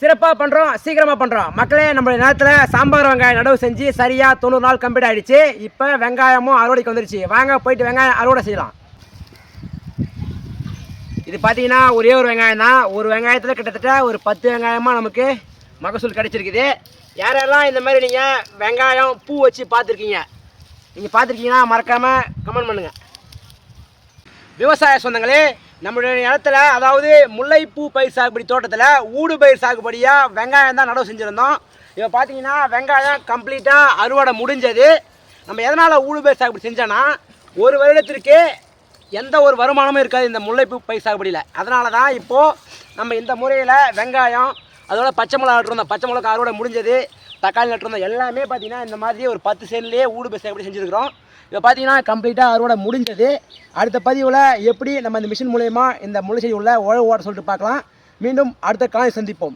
சிறப்பாக பண்ணுறோம், சீக்கிரமாக பண்ணுறோம். மக்களே, நம்மளுடைய நேரத்தில் சாம்பார் வெங்காயம் நடவு செஞ்சு சரியாக 90 நாள் கம்ப்ளீட் ஆகிடுச்சு. இப்போ வெங்காயமும் அறுவடைக்கு வந்துருச்சு. வாங்க போயிட்டு வெங்காயம் அறுவடை செய்யலாம். இது பார்த்தீங்கன்னா ஒரே ஒரு வெங்காயம் தான். ஒரு வெங்காயத்தில் கிட்டத்தட்ட ஒரு 10 வெங்காயமாக நமக்கு மகசூல் கிடச்சிருக்குது. யாரெல்லாம் இந்த மாதிரி நீங்கள் வெங்காயம் பூ வச்சு பார்த்துருக்கீங்க, நீங்கள் பார்த்துருக்கீங்கன்னா மறக்காமல் கமெண்ட் பண்ணுங்கள். விவசாய சொந்தங்களே, நம்மளுடைய இடத்துல அதாவது முல்லைப்பூ பயிர் சாகுபடி தோட்டத்தில் ஊடு பயிர் சாகுபடியாக வெங்காயம் தான் நடவு செஞ்சுருந்தோம். இப்போ பார்த்தீங்கன்னா வெங்காயம் கம்ப்ளீட்டாக அறுவடை முடிஞ்சது. நம்ம எதனால் ஊடு பயிர் சாகுபடி செஞ்சோன்னா, ஒரு வருடத்திற்கு எந்த ஒரு வருமானமும் இருக்காது இந்த முல்லைப்பூ பயிர் சாகுபடியில். அதனால தான் இப்போது நம்ம இந்த முறையில் வெங்காயம் அதோட பச்சை மிளகா நட்டுருந்தோம். பச்சை மிளகா அறுவடை முடிஞ்சது, தக்காளி நட்டுருந்தோம். எல்லாமே பார்த்திங்கன்னா இந்த மாதிரி ஒரு 10 சென்ட்லேயே ஊடு பயிர் சாகுபடி செஞ்சுருக்கிறோம். இப்போ பார்த்தீங்கன்னா கம்ப்ளீட்டாக அறுவடை முடிஞ்சது. அடுத்த பதிவில் எப்படி நம்ம இந்த மிஷின் மூலயமா இந்த முளை செடி உள்ள உழவு ஓட்ட சொல்லிட்டு பார்க்கலாம். மீண்டும் அடுத்த காலை சந்திப்போம்.